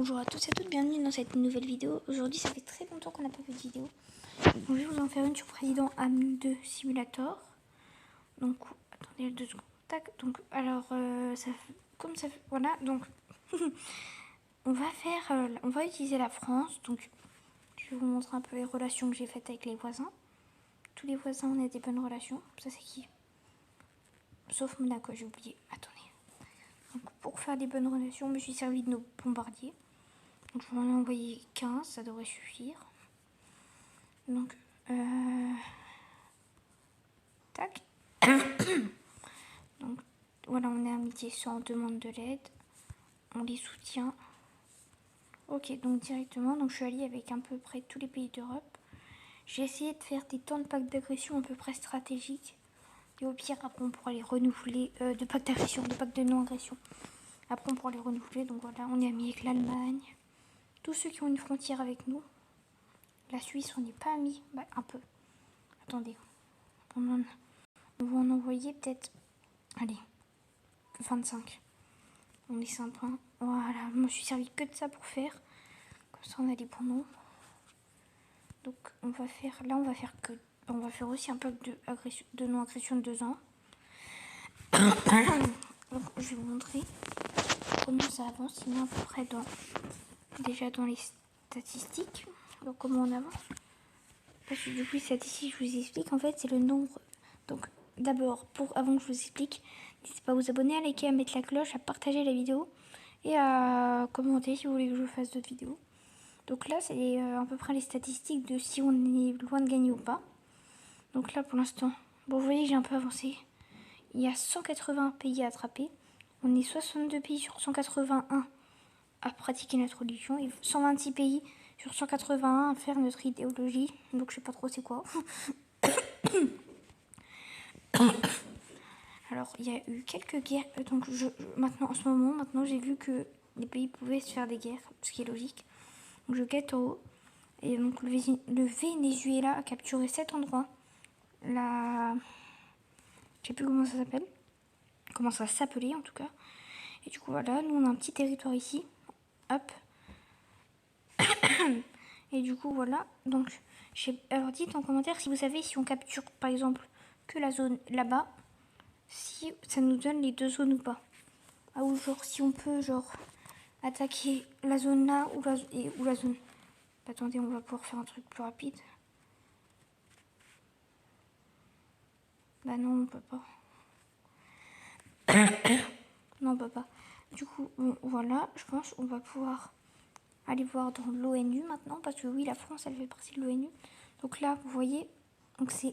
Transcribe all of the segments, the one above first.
Bonjour à tous et à toutes, bienvenue dans cette nouvelle vidéo. Aujourd'hui, ça fait très longtemps qu'on n'a pas fait de vidéo. Donc, je vais vous en faire une sur Président AM2 Simulator. Donc, attendez 2 secondes. Tac. Donc, alors, comme ça, voilà. Donc, on va utiliser la France. Donc, je vais vous montrer un peu les relations que j'ai faites avec les voisins. Tous les voisins, on a des bonnes relations. Ça, c'est qui? Sauf Monaco, j'ai oublié. Attendez. Donc, pour faire des bonnes relations, je me suis servi de nos bombardiers. Donc, je vais en envoyer 15, ça devrait suffire. Donc, tac. Donc, voilà, on est amitié sans demande de l'aide. On les soutient. Ok, donc directement, donc je suis alliée avec à peu près tous les pays d'Europe. J'ai essayé de faire des temps de pacte d'agression à peu près stratégiques. Et au pire, après, on pourra les renouveler. De pacte d'agression, de pacte de non-agression. Après, on pourra les renouveler. Donc voilà, on est amis avec l'Allemagne. Tous ceux qui ont une frontière avec nous. La Suisse, on n'est pas amis. Bah, un peu. Attendez. On va en envoyer peut-être, allez, 25. On est sympa. Voilà, je me suis servi que de ça pour faire. Comme ça, on a des bons nombres. Donc, on va faire aussi un pack de non-agression de 2 ans. Donc, je vais vous montrer comment ça avance. Sinon, à peu près déjà dans les statistiques. Donc, comment on avance. Parce que du coup, les statistiques, je vous explique. En fait, c'est le nombre. Donc, d'abord, avant que je vous explique, n'hésitez pas à vous abonner, à liker, à mettre la cloche, à partager la vidéo et à commenter si vous voulez que je fasse d'autres vidéos. Donc là, c'est à peu près les statistiques de si on est loin de gagner ou pas. Donc là, pour l'instant, bon, vous voyez, j'ai un peu avancé. Il y a 180 pays à attraper. On est 62 pays sur 181 à pratiquer notre religion et 126 pays sur 181 à faire notre idéologie. Donc je sais pas trop c'est quoi. Alors, il y a eu quelques guerres. Donc, maintenant, en ce moment, j'ai vu que les pays pouvaient se faire des guerres, ce qui est logique. Donc, je guette en haut. Et donc, le Venezuela a capturé 7 endroits. Je sais plus comment ça s'appelle. Comment ça s'appelait, en tout cas. Et du coup, voilà, nous, on a un petit territoire ici. Hop. Et du coup, voilà. Donc, alors, dites en commentaire si vous savez si on capture, par exemple, que la zone là-bas. Si ça nous donne les 2 zones ou pas. Ah, ou genre si on peut attaquer la zone là ou la zone. Attendez, on va pouvoir faire un truc plus rapide. Bah non, on peut pas. Non, on peut pas. Du coup, bon, voilà, je pense qu'on va pouvoir aller voir dans l'ONU maintenant. Parce que oui, la France, elle fait partie de l'ONU. Donc là, vous voyez, donc c'est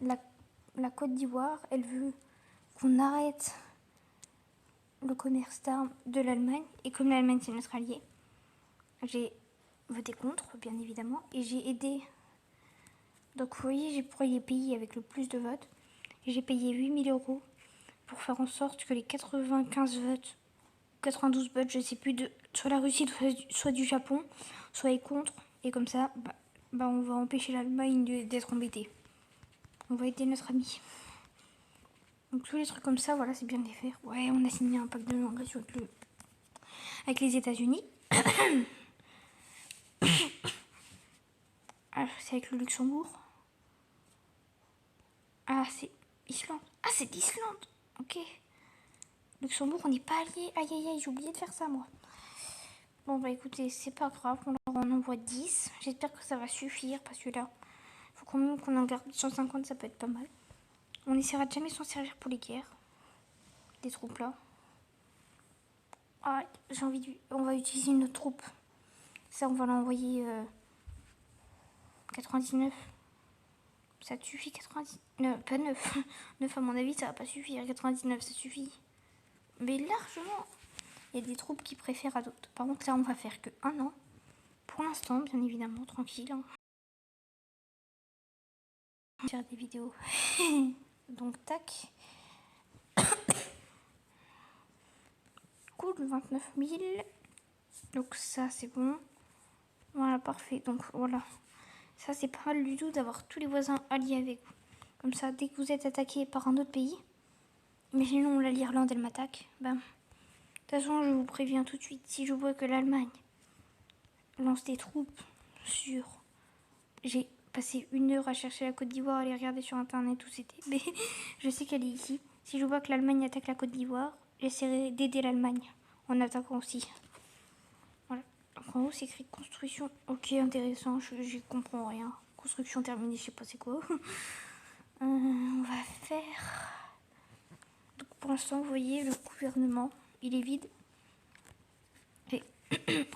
la Côte d'Ivoire. Elle veut qu'on arrête le commerce d'armes de l'Allemagne. Et comme l'Allemagne, c'est notre allié, j'ai voté contre, bien évidemment. Et j'ai aidé. Donc vous voyez, j'ai pris les pays avec le plus de votes. Et j'ai payé 8 000 € pour faire en sorte que les 95 votes, 92 votes, je sais plus, soit la Russie, soit du Japon, soient contre. Et comme ça, on va empêcher l'Allemagne d'être embêtée. On va aider notre ami. Donc tous les trucs comme ça, voilà, c'est bien de les faire. Ouais, on a signé un pacte de non-agression avec les États-Unis. Ah, c'est avec le Luxembourg. Ah, c'est Islande. Ah, c'est l'Islande. Ok. Luxembourg, on n'est pas alliés. Aïe, aïe, aïe, j'ai oublié de faire ça, moi. Bon, bah écoutez, c'est pas grave. On en envoie 10. J'espère que ça va suffire parce que là, il faut quand même qu'on en garde 150, ça peut être pas mal. On essaiera de jamais s'en servir pour les guerres. Des troupes là. Ah, j'ai envie de... On va utiliser une autre troupe. Ça, on va l'envoyer 99. Ça te suffit 99, pas 9. 9 à mon avis, ça va pas suffire. 99, ça suffit. Mais largement. Il y a des troupes qui préfèrent à d'autres. Par contre, là, on va faire que 1 an. Pour l'instant, bien évidemment, tranquille. Hein. Faire des vidéos. Donc, tac. Cool, 29 000. Donc, ça, c'est bon. Voilà, parfait. Donc, voilà. Ça, c'est pas mal du tout d'avoir tous les voisins alliés avec vous. Comme ça, dès que vous êtes attaqué par un autre pays, imaginons là l'Irlande, elle m'attaque. façon, je vous préviens tout de suite, si je vois que l'Allemagne lance des troupes sur... J'ai passé 1 heure à chercher la Côte d'Ivoire, à les regarder sur internet où c'était. Mais je sais qu'elle est ici. Si je vois que l'Allemagne attaque la Côte d'Ivoire, j'essaierai d'aider l'Allemagne en attaquant aussi. Voilà. Donc en haut, c'est écrit construction. Ok, intéressant, j'y comprends rien. Construction terminée, je sais pas c'est quoi. On va faire... Donc pour l'instant, vous voyez, le gouvernement, il est vide. Et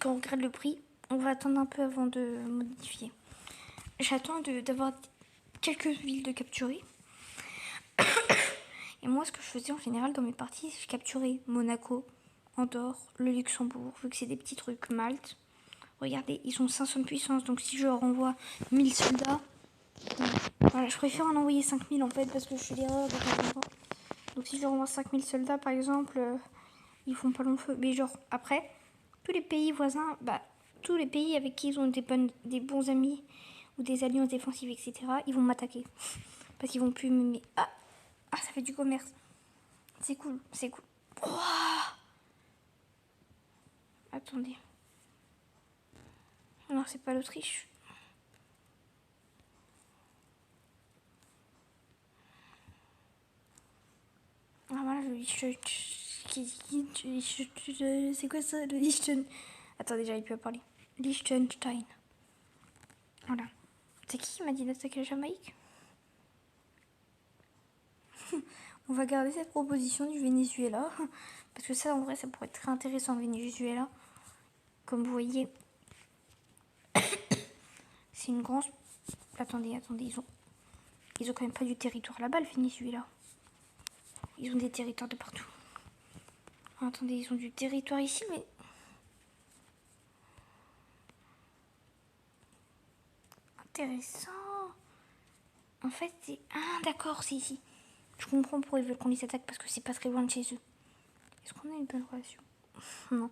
quand on regarde le prix, on va attendre un peu avant de modifier. J'attends d'avoir quelques villes de capturer. Et moi, ce que je faisais en général dans mes parties, je capturais Monaco, Andorre, le Luxembourg, vu que c'est des petits trucs, Malte. Regardez, ils ont 500 de puissance, donc si je leur envoie 1000 soldats, voilà, je préfère en envoyer 5000 en fait, parce que je fais l'erreur de temps en temps. Donc si je leur envoie 5000 soldats, par exemple, ils font pas long feu. Mais genre, après, tous les pays voisins, tous les pays avec qui ils ont des bons amis, ou des alliances défensives, etc., ils vont m'attaquer. Parce qu'ils vont plus m'aimer. Ah, ça fait du commerce. C'est cool, c'est cool. Oh, attendez. Non, c'est pas l'Autriche. Ah voilà, le Liechtenstein. C'est quoi ça, le Liechtenstein? Attendez, j'arrive plus à parler. Liechtenstein. Voilà. C'est qui m'a dit d'attaquer la Jamaïque? On va garder cette proposition du Venezuela. Parce que ça, en vrai, ça pourrait être très intéressant, le Venezuela. Comme vous voyez, c'est une grande... Attendez, ils ont quand même pas du territoire là-bas, le Venezuela. Ils ont des territoires de partout. Attendez, ils ont du territoire ici, mais... Intéressant. En fait, c'est... Ah, d'accord, c'est ici. Je comprends pourquoi ils veulent qu'on les attaque, parce que c'est pas très loin de chez eux. Est-ce qu'on a une bonne relation? Non.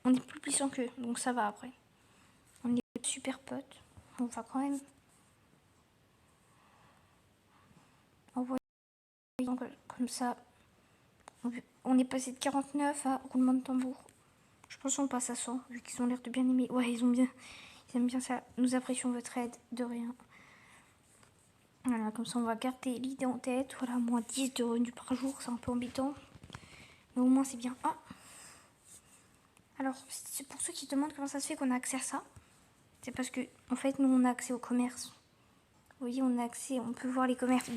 On est plus puissant qu'eux, donc ça va après. On est super potes. On va quand même... envoyer comme ça. On est passé de 49 à roulement de tambour. Je pense qu'on passe à 100, vu qu'ils ont l'air de bien aimer. Ouais, ils aiment bien ça. Nous apprécions votre aide, de rien. Voilà, comme ça on va garder l'idée en tête. Voilà, moins 10 de revenus par jour, c'est un peu embêtant. Mais au moins c'est bien. Ah, alors, c'est pour ceux qui se demandent comment ça se fait qu'on a accès à ça. C'est parce que, en fait, nous on a accès au commerce. Vous voyez, on a accès, on peut voir les commerces.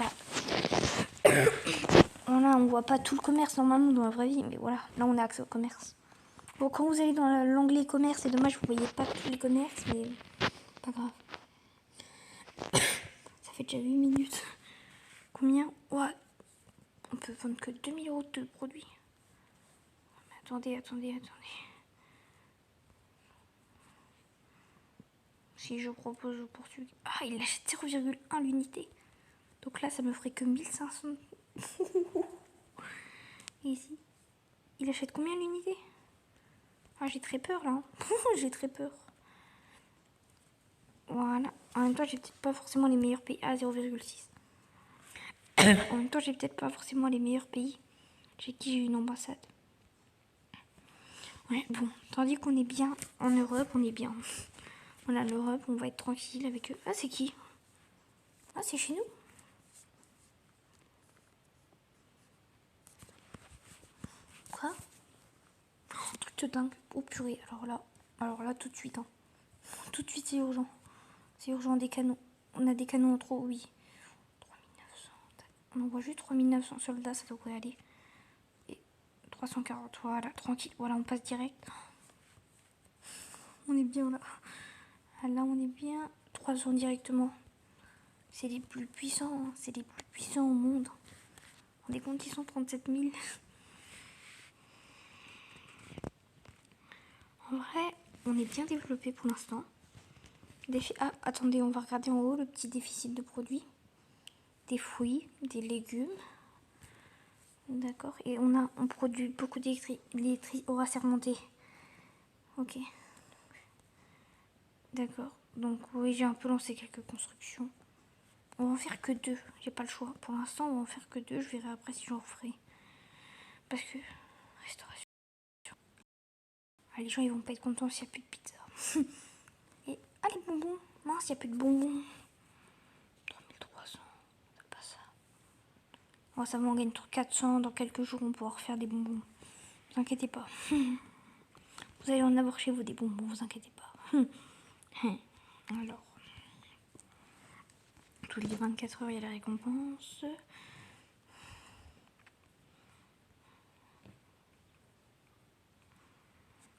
Voilà, on voit pas tout le commerce normalement dans la vraie vie, mais voilà, là on a accès au commerce. Bon, quand vous allez dans l'onglet commerce, c'est dommage, vous voyez pas tous les commerces, mais pas grave. Ça fait déjà 8 minutes. Combien? Ouais, on peut vendre que 2000 € de produits. Mais attendez. Si je propose au Portugais... Ah, il achète 0,1 l'unité. Donc là, ça me ferait que 1500. Et ici, il achète combien l'unité? Ah, j'ai très peur là. J'ai très peur. Voilà. En même temps, j'ai peut-être pas forcément les meilleurs pays. Ah, 0,6. En même temps, j'ai peut-être pas forcément les meilleurs pays chez qui j'ai une ambassade. Ouais, bon. Tandis qu'on est bien en Europe, on est bien. Voilà, l'Europe, on va être tranquille avec eux. Ah, c'est qui? Ah, c'est chez nous. Quoi? Un truc de dingue. Oh purée. Alors là, tout de suite. Hein. Tout de suite, c'est urgent. C'est urgent, des canons. On a des canons en trop, oui. 3900. On envoie juste 3900 soldats, ça devrait aller. Et 340, voilà, tranquille. Voilà, on passe direct. On est bien là. Ah, là, on est bien. 300 directement. C'est les plus puissants. Hein. C'est les plus puissants au monde. On est compte, ils sont 37 000. En vrai, on est bien développé pour l'instant. Ah, attendez, on va regarder en haut le petit déficit de produits. Des fruits, des légumes. D'accord. Et on produit beaucoup d'électricité. Aura sermenté. Ok. D'accord. Donc oui, j'ai un peu lancé quelques constructions. On va en faire que 2. J'ai pas le choix. Pour l'instant, on va en faire que 2. Je verrai après si j'en referai. Parce que... Restauration. les gens ils vont pas être contents s'il n'y a plus de pizza. Et les bonbons. Mince, il n'y a plus de bonbons. 3300, c'est pas ça. Oh, ça va, on gagne 400. Dans quelques jours, on pourra refaire des bonbons. Ne vous inquiétez pas. Vous allez en avoir chez vous des bonbons, vous inquiétez pas. Alors, tous les 24 heures, il y a la récompense.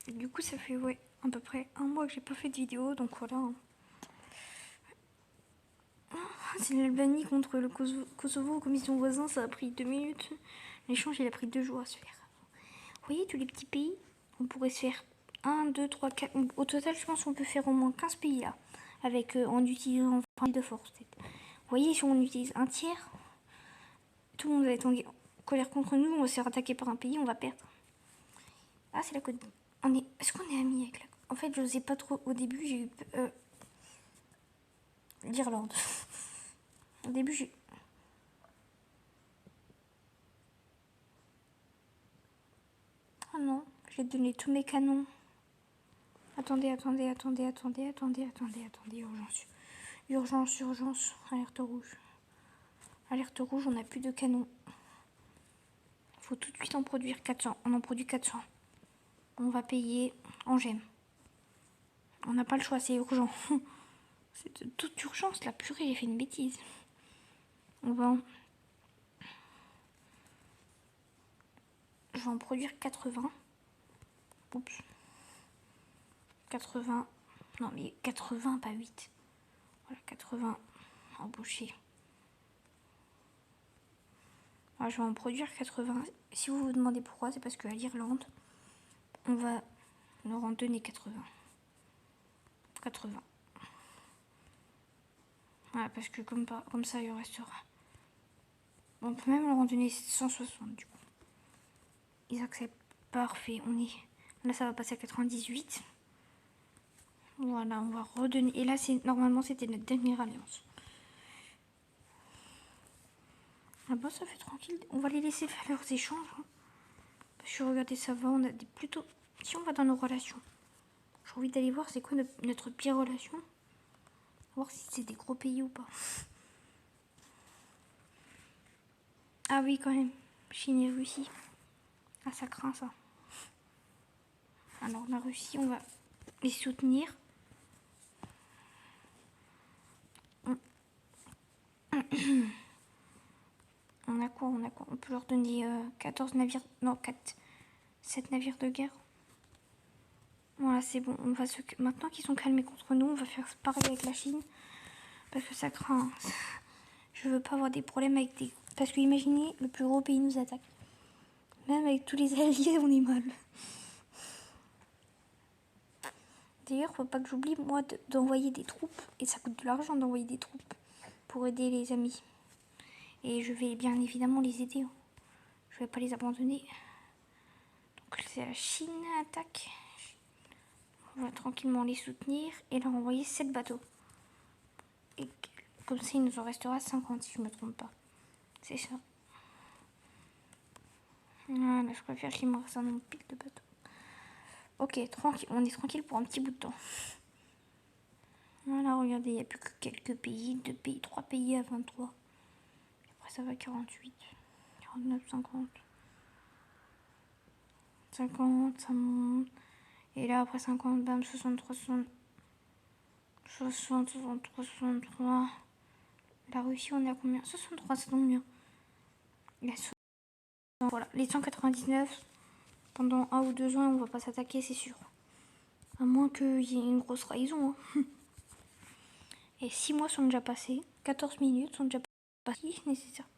Et du coup, ça fait à peu près un mois que j'ai pas fait de vidéo, donc voilà. C'est l'Albanie contre le Kosovo, commission voisin, ça a pris 2 minutes. L'échange, il a pris 2 jours à se faire. Vous voyez, tous les petits pays, on pourrait se faire 1, 2, 3, 4. Au total, je pense qu'on peut faire au moins 15 pays là, avec en utilisant de force. Vous voyez, si on utilise un tiers, tout le monde va être en colère contre nous, on va se faire attaquer par un pays, on va perdre. Ah, c'est la Côte. Est-ce qu'on est amis avec la Côte? En fait, je n'osais pas trop. Au début, j'ai eu l'Irlande. Au début, j'ai... Ah non, j'ai donné tous mes canons. Attendez, urgence, alerte rouge. Alerte rouge, on n'a plus de canons. Il faut tout de suite en produire 400. On en produit 400. On va payer en gemmes. On n'a pas le choix, c'est urgent. C'est de toute urgence, la purée, j'ai fait une bêtise. On va Je vais en produire 80. Oups. 80. Non, mais 80, pas 8. Voilà, 80 embauchés. Alors, je vais en produire 80. Si vous vous demandez pourquoi, c'est parce qu'à l'Irlande, on va leur en donner 80. 80. Voilà, parce que comme ça, il restera. On peut même leur en donner 160 du coup. Ils acceptent. Parfait. Là, ça va passer à 98. Voilà, on va redonner. Et là, normalement, c'était notre dernière alliance. Ah bah, ça fait tranquille. On va les laisser faire leurs échanges. Hein. Parce que regardez, ça va. On a des plutôt. Si on va dans nos relations, j'ai envie d'aller voir c'est quoi notre pire relation. Voir si c'est des gros pays ou pas. Ah oui, quand même. Chine et Russie. Ah, ça craint ça. Alors, la Russie, on va les soutenir. On a quoi? On peut leur donner 14 navires. Non, 7 navires de guerre. Voilà, c'est bon. Maintenant qu'ils sont calmés contre nous, on va faire pareil avec la Chine. Parce que ça craint. Je veux pas avoir des problèmes avec des... Parce que imaginez, le plus gros pays nous attaque. Même avec tous les alliés, on est mal. D'ailleurs, faut pas que j'oublie, moi, d'envoyer des troupes. Et ça coûte de l'argent d'envoyer des troupes pour aider les amis. Et je vais bien évidemment les aider. Je vais pas les abandonner. Donc, c'est la Chine attaque. On va tranquillement les soutenir et leur envoyer 7 bateaux. Et comme ça, il nous en restera 50 si je me trompe pas. C'est ça. Voilà, je préfère qu'il me reste un nombre pile de bateaux. Ok, tranquille, on est tranquille pour un petit bout de temps. Voilà, regardez, il n'y a plus que quelques pays, 2 pays, 3 pays à 23. Après, ça va 48, 49, 50. 50, ça monte. Et là, après 50, bam, 63, 63. La Russie, on est à combien? 63, ça tombe bien. Voilà, les 199, pendant 1 ou 2 ans, on va pas s'attaquer, c'est sûr. À moins qu'il y ait une grosse trahison. Hein. Et 6 mois sont déjà passés. 14 minutes sont déjà passées. Nécessaire.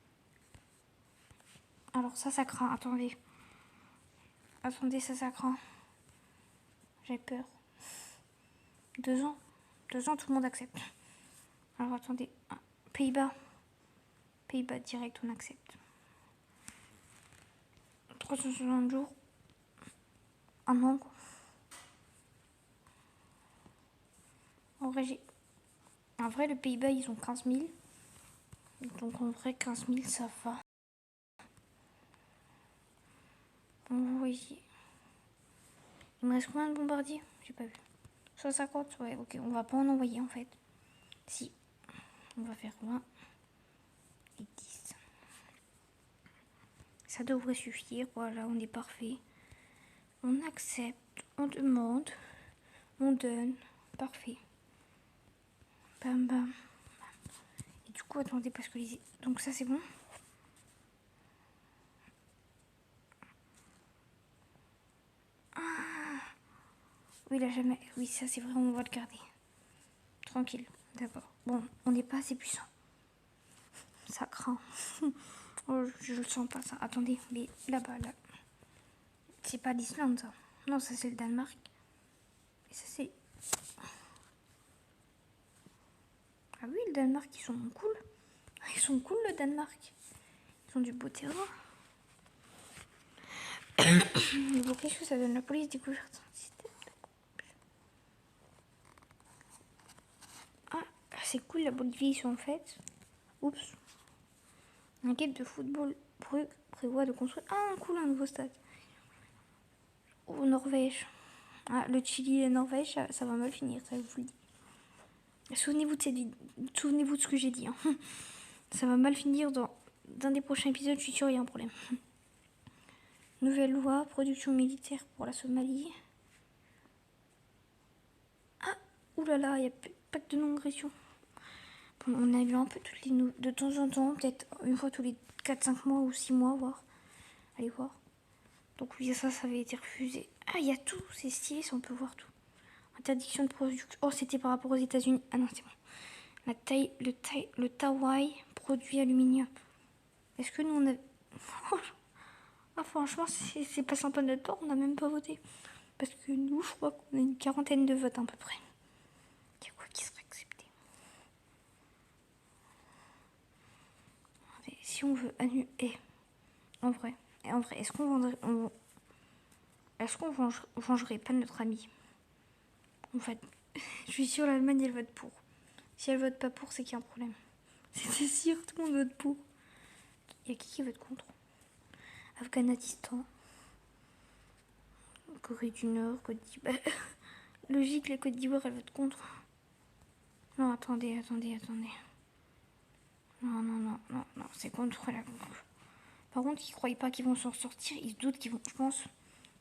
Alors ça craint. Attendez. Attendez, ça craint. J'ai peur. 2 ans. 2 ans, tout le monde accepte. Alors attendez. Pays-Bas. Pays-Bas direct, on accepte. 360 jours. Un an. En vrai, le Pays-Bas, ils ont 15 000. Donc en vrai, 15 000, ça va. Vous voyez. Il me reste combien de bombardiers? J'ai pas vu. 150? Ouais, ok. On va pas en envoyer en fait. Si. On va faire 20 et 10. Ça devrait suffire. Voilà, on est parfait. On accepte, on demande, on donne. Parfait. Bam bam. Et du coup, attendez, parce que les... Donc ça, c'est bon. Oui, là, jamais... Oui, ça, c'est vrai, on va le garder. Tranquille. D'accord. Bon, on n'est pas assez puissant. Ça craint. Oh, je le sens pas, ça. Attendez, mais là-bas, là. C'est pas l'Islande, ça. Non, ça, c'est le Danemark. Et ça, c'est... Ah oui, le Danemark, ils sont cool. Ils sont cool, le Danemark. Ils ont du beau terrain. Bon, qu'est-ce que ça donne, la police découverte? Ah, c'est cool, la Bolivie, ils sont en fait. Oups. Une équipe de football prévoit de construire... Ah, cool, un nouveau stade. Au Norvège. Ah, le Chili et la Norvège, ça va mal finir, ça, je vous le dis. Souvenez-vous de ce que j'ai dit. Hein. Ça va mal finir dans des prochains épisodes, je suis sûre, il y a un problème. Nouvelle loi, production militaire pour la Somalie. Ah, oulala, il n'y a pas de non-agression. Bon, on a vu un peu de temps en temps, peut-être une fois tous les 4-5 mois ou 6 mois, voir. Allez voir. Donc oui, ça avait été refusé. Ah, il y a tout, c'est stylé, ça on peut voir tout. Interdiction de production. Oh, c'était par rapport aux États-Unis. Ah non, c'est bon. Le Tawai produit aluminium. Est-ce que nous on a... Ah, franchement, c'est pas sympa de notre part, on n'a même pas voté. Parce que nous, je crois qu'on a une quarantaine de votes à peu près. Il y a quoi qui serait accepté? Si on veut annuler... En vrai, est-ce qu'on vendrait... Est-ce qu'on vengerait pas notre ami? En fait, je suis sûre l'Allemagne, elle vote pour. Si elle vote pas pour, c'est qu'il y a un problème. C'est sûr, tout le monde vote pour. Il y a qui vote contre? Afghanistan, Corée du Nord, Côte d'Ivoire. Logique, la Côte d'Ivoire, elle vote contre. Non, attendez. Non, c'est contre la... Par contre, ils ne croient pas qu'ils vont s'en sortir. Ils se doutent qu'ils vont... Je pense,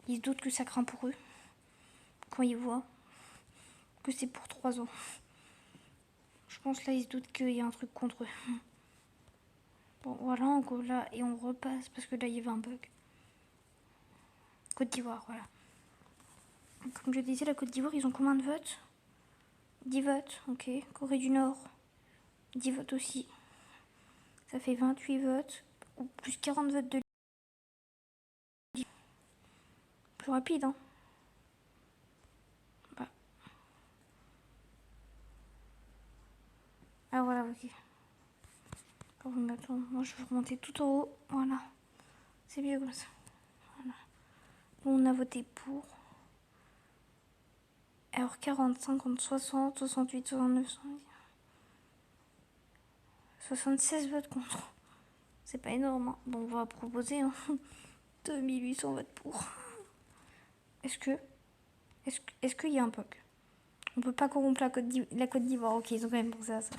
ils se doutent que ça craint pour eux. Quand ils voient que c'est pour 3 ans. Je pense là, ils se doutent qu'il y a un truc contre eux. Bon, voilà, on go là et on repasse parce que là, il y avait un bug. Côte d'Ivoire, voilà. Comme je disais, la Côte d'Ivoire, ils ont combien de votes? 10 votes, ok. Corée du Nord, 10 votes aussi. Ça fait 28 votes. Ou plus 40 votes de... Plus rapide, hein. Bah. Ah, voilà, ok. Oh, mais attends, moi, je vais remonter tout en haut. Voilà. C'est mieux comme ça. Voilà. On a voté pour. Alors 40, 50, 60, 68, 69, 70. 76 votes contre. C'est pas énorme. Hein. Bon, on va proposer hein. 2800 votes pour. Est-ce qu'il y a un bug? On peut pas corrompre la Côte d'Ivoire. Ok, ils ont quand même pensé à ça.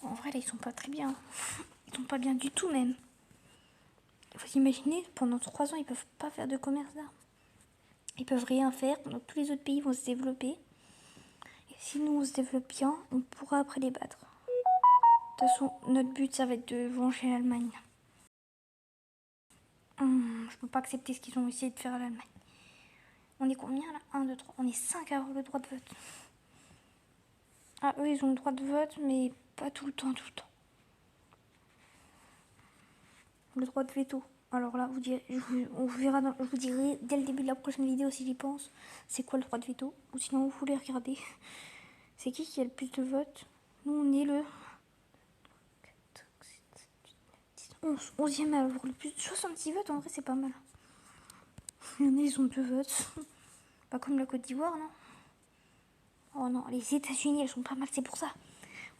En vrai, là, ils sont pas très bien. Ils sont pas bien du tout, même. Il faut s'imaginer, pendant 3 ans, ils peuvent pas faire de commerce d'armes. Ils peuvent rien faire. Donc, tous les autres pays vont se développer. Et si nous, on se développe bien, on pourra après les battre. De toute façon, notre but, ça va être de venger l'Allemagne. Je peux pas accepter ce qu'ils ont essayé de faire à l'Allemagne. On est combien là? 1, 2, 3. On est 5 à avoir le droit de vote. Ah, eux, ils ont le droit de vote, mais pas tout le temps. Le droit de veto. Alors là, je vous dirai dès le début de la prochaine vidéo si j'y pense, c'est quoi le droit de veto. Ou sinon, vous voulez regarder. C'est qui a le plus de votes? Nous, on est le 11e à avoir le plus de 66 votes. En vrai, c'est pas mal. Il y en a, ils ont 2 votes. Pas comme la Côte d'Ivoire, non? Oh non, les États-Unis, elles sont pas mal, c'est pour ça.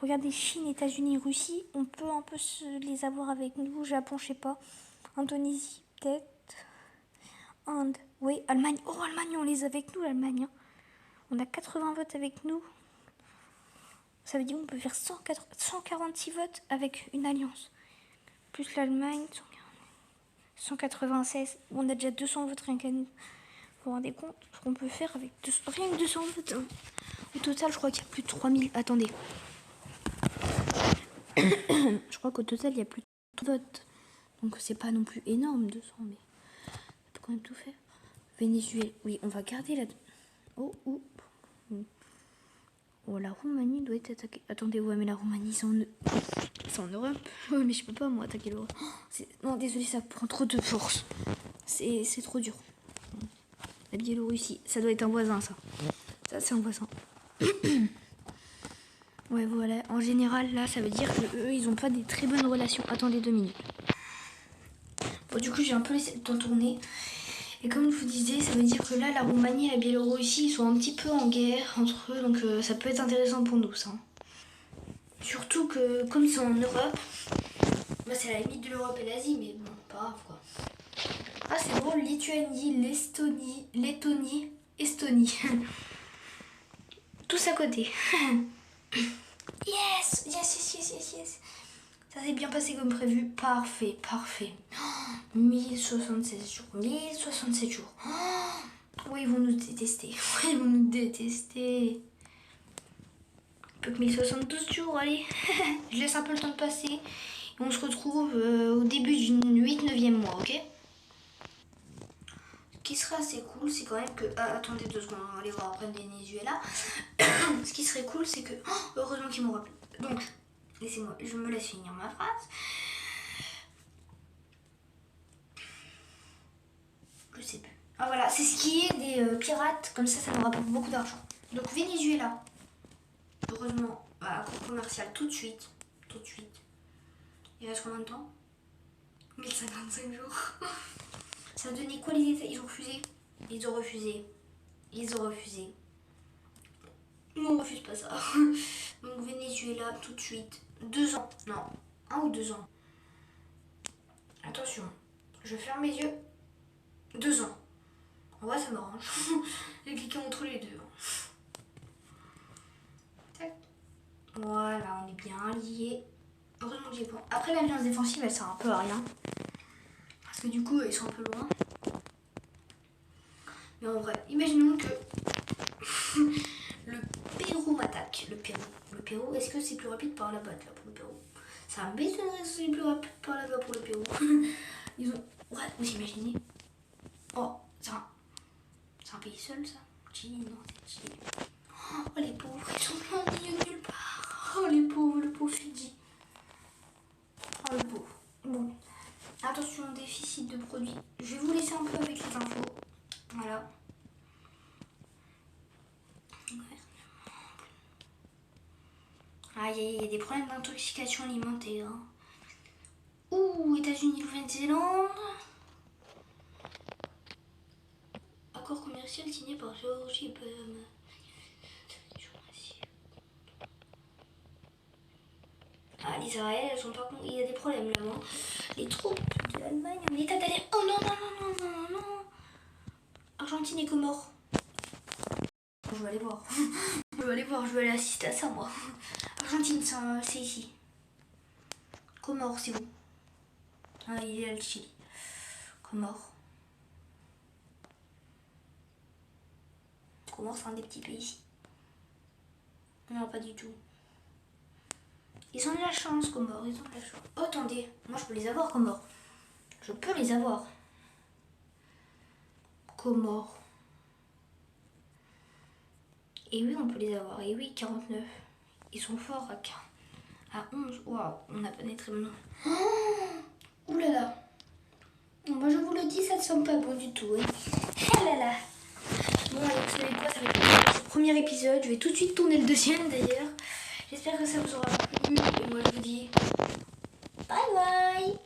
Regardez, Chine, États-Unis, Russie, on peut un peu les avoir avec nous. Japon, je sais pas. Indonésie, peut-être. Inde, Oui, Allemagne. Oh, Allemagne, on les a avec nous, l'Allemagne. Hein. On a 80 votes avec nous. Ça veut dire qu'on peut faire 146 votes avec une alliance. Plus l'Allemagne, 196. On a déjà 200 votes rien qu'à nous. Vous vous rendez compte ce qu'on peut faire avec rien que 200 votes. Hein. Au total, je crois qu'il y a plus de 3000. Attendez. Je crois qu'au total, il y a plus de 30 votes. Donc, c'est pas non plus énorme, 200, mais on peut quand même tout faire. Venezuela. Oui, on va garder la... Oh. Oh, la Roumanie doit être attaquée. Attendez, ouais, mais la Roumanie, c'est en Europe. Ouais, mais je peux pas, moi, attaquer l'Europe. Non, désolé, ça prend trop de force. C'est trop dur. La Biélorussie, ça doit être un voisin, ça. Ça, c'est un voisin. Ouais, voilà. En général, là, ça veut dire qu'eux, ils ont pas des très bonnes relations. Attendez 2 minutes. Bon, du coup, j'ai un peu laissé le temps tourner. Et comme je vous disais, ça veut dire que là, la Roumanie et la Biélorussie, ils sont un petit peu en guerre entre eux. Donc, ça peut être intéressant pour nous, ça. Surtout que, comme c'est en Europe, bah, c'est à la limite de l'Europe et l'Asie, mais bon, pas grave, quoi. Ah, c'est drôle, Lituanie, Lettonie, Estonie. Tous à côté. Yes. Ça s'est bien passé comme prévu. Parfait. 1076 jours. 1067 jours. Oui, ils vont nous détester. Plus que 1072 jours, allez. Je laisse un peu le temps de passer. Et on se retrouve au début du 8-9e mois, ok? Ce qui sera assez cool, c'est quand même que... Ah, attendez 2 secondes, on va aller voir après le Venezuela. Ce qui serait cool, c'est que... Oh, heureusement qu'ils m'ont rappelé. Donc, laissez-moi, je me laisse finir ma phrase. Je sais plus. Ah voilà, c'est ce qui est des pirates, comme ça nous rapporte beaucoup d'argent. Donc Venezuela, heureusement, accord commercial tout de suite. Il reste combien de temps? 1055 jours. Ça a donné quoi les États? Ils ont refusé. Non, on refuse pas ça. Donc Venezuela tout de suite. 2 ans. Non, 1 ou 2 ans. Attention, je ferme mes yeux. 2 ans. En vrai, ça m'arrange. J'ai cliqué entre les deux. Tac. Voilà, on est bien liés. Heureusement que j'ai pas. Après, l'alliance défensive, elle sert un peu à rien. Parce que du coup, ils sont un peu loin. Mais en vrai, imaginons que le Pérou m'attaque. Le Pérou, est-ce que c'est plus rapide par là-bas là, pour le Pérou? Ça m'étonnerait que c'est plus rapide par là-bas pour le Pérou. Ils ont... Ouais, vous imaginez? Oh, c'est un pays seul, ça? Chili, non, c'est Chili. Oh, les pauvres, ils sont pleins de nulle part. Oh, les pauvres, le pauvre Fidji. Oh, le pauvre. Bon, attention, déficit de produits. Je vais vous laisser un peu avec les infos. Voilà. Ah, il y a des problèmes d'intoxication alimentaire. Ouh, États-Unis, Nouvelle-Zélande. Accord commercial signé par Géorgie et Panama. Ah, l'Israël, elles sont pas con... Il y a des problèmes là-bas. Les troupes de l'Allemagne en état d'alerte. Oh non. Argentine et Comores. Je vais aller voir. Je vais aller assister à ça, moi. Argentine, c'est ici. Comores, c'est où? Ah, il est à le Chili. Comores, c'est un des petits pays ici. Non, pas du tout. Ils ont de la chance, Comores, ils ont de la chance. Oh, attendez, moi je peux les avoir, Comores. Je peux les avoir. Comores. Et oui, on peut les avoir. Et oui, 49. Ils sont forts à 11. Waouh, on n'a pas des très bons. Oh, oulala. Moi je vous le dis, ça ne sent pas bon du tout. Hein. Ah là là. Bon, allez, vous savez quoi, ça va être le premier épisode. Je vais tout de suite tourner le deuxième d'ailleurs. J'espère que ça vous aura plu. Et moi je vous dis bye bye.